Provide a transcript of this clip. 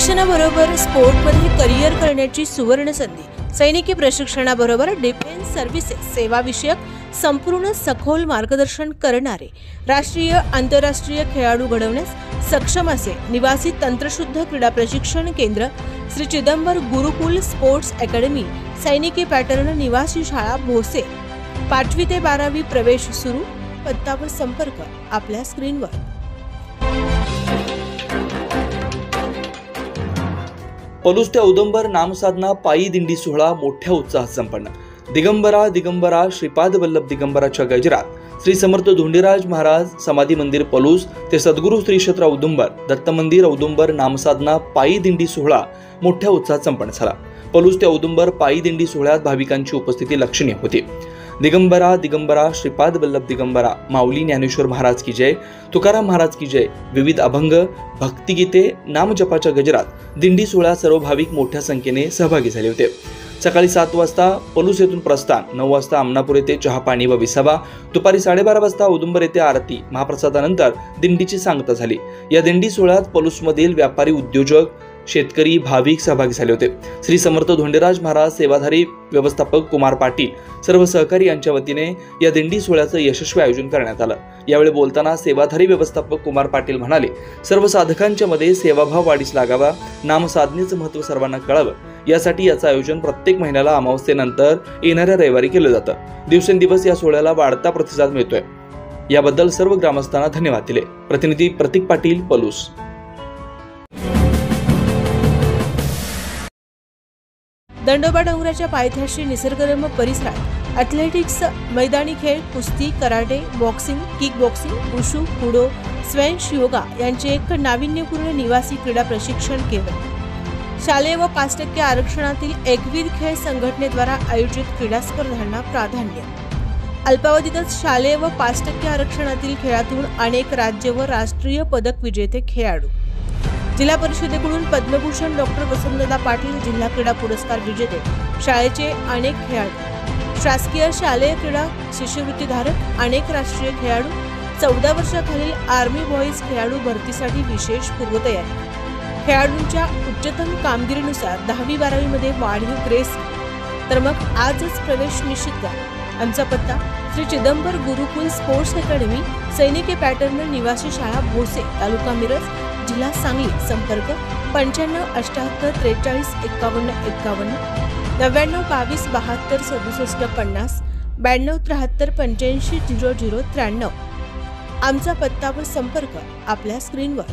शिक्षणाबरोबर स्पोर्टमध्ये करिअर करण्याची सुवर्ण संधी। सैनिकी प्रशिक्षणाबरोबर डिफेन्स सर्व्हिसेस सेवाविषयक संपूर्ण सखोल मार्गदर्शन करणारे राष्ट्रीय आंतरराष्ट्रीय खेळाडू घडवण्यास सक्षम असे निवासी तंत्रशुद्ध क्रीडा प्रशिक्षण केंद्र श्री चिदंबर गुरुकुल स्पोर्ट्स अकॅडमी, सैनिकी पॅटर्न निवासी शाळा भोसे। 5वी ते 12वी प्रवेश सुरू। पत्तावर संपर्क आपल्या स्क्रीनवर। पलूस ते औदुंबर नामसाधना पायी दिंडी सोहळा मोठ्या उत्साहात संपन्न। दिगंबरा श्रीपाद वल्लभ दिगंबराच्या गजरात श्री समर्थ धोंडीराज महाराज समाधी मंदिर पलूस ते सद्गुरू श्री क्षेत्र औदुंबर दत्त मंदिर औदुंबर नामसाधना पायी दिंडी सोहळा मोठ्या उत्साहात संपन्न झाला। पलूस ते औदुंबर पायी दिंडी सोहळ्यात भाविकांची उपस्थिती लक्षणीय होती। दिगंबरा श्रीपाद वल्लभ दिगंबरा माऊली ज्ञानेश्वर महाराज की जय, तुकाराम महाराज की जय, विविध अभंग भक्तिगीते नामजपाच्या गजरात दिंडी सोहळ्यात सर्व भाविक मोठ्या संख्येने सहभागी झाले होते। सकाळी 7 वाजता पलूस येथून प्रस्थान, 9 वाजता आमनापूर येथे चहा पाणी व विसावा, दुपारी 12:30 वाजता औदुंबर येथे आरती महाप्रसादानंतर दिंडीची सांगता झाली। या दिंडी सोहळ्यात पलूसमधील व्यापारी, उद्योजक, शेतकरी, भाविक सहभागी झाले होते। श्री समर्थ धोंडीराज महाराज सेवाधारी व्यवस्थापक कुमार पाटील सर्व सहकारी यांच्या वतीने या दिंडी सोहळ्याचं यशस्वी आयोजन करण्यात आलं। यावेळी बोलताना सेवाधारी व्यवस्थापक कुमार पाटील म्हणाले, सर्व साधकांच्या मध्ये सेवाभाव वाढीस लागावा, नामसाधनेचं महत्त्व सर्वांना कळावं, यासाठी याचं आयोजन प्रत्येक महिन्याला अमावस्येनंतर येणाऱ्या रविवारी केलं जातं। दिवसेंदिवस या सोहळ्याला वाढता प्रतिसाद मिळतोय, याबद्दल सर्व ग्रामस्थांना धन्यवाद दिले। प्रतिनिधी प्रतीक पाटील, पलूस। दंडोबा डोंगराच्या पायथ्याशी निसर्गरम्य परिसरात ॲथलेटिक्स, मैदानी खेळ, कुस्ती, karate, boxing, kick boxing, wushu, kudo, squash, yoga यांचे एक नाविन्यपूर्ण निवासी क्रीडा प्रशिक्षण केंद्र। शालेय व 5% आरक्षणातील एकविध खेळ संघटनेद्वारा आयोजित क्रीडा स्पर्धांना प्राधान्य। अल्पावधीतच शालेय व 5% आरक्षणातील खेळातून अनेक राज्य व राष्ट्रीय पदक विजेते खेळाडू। जिल्हा परिषदेकडून पद्मभूषण डॉक्टर वसंतदादा पाटील जिल्हा क्रीडा पुरस्कार विजेते शाळेचे अनेक खेळाडू, शासकीय शालेय क्रीडा शिष्यवृत्तीधारक अनेक राष्ट्रीय खेळाडू, 14 वर्षाखालील आर्मी बॉईज खेळाडू भरतीसाठी विशेष पूर्वतयारी। खेळाडूंच्या उच्चतम कामगिरीनुसार 10वी 12वी मध्ये वाढीव ग्रेस, तर मग आजच प्रवेश निश्चित करा। आमचा पत्ता श्री चिदंबर गुरुकुल स्पोर्ट्स अकॅडमी, सैनिकी पॅटर्न निवासी शाळा भोसे, तालुका मिरज, जिल्हा सांगली। संपर्क 95 78 43 51 51, 99 22 72 67 50, 92 73 85 00 93। आमचा पत्तावर संपर्क आपल्या स्क्रीनवर।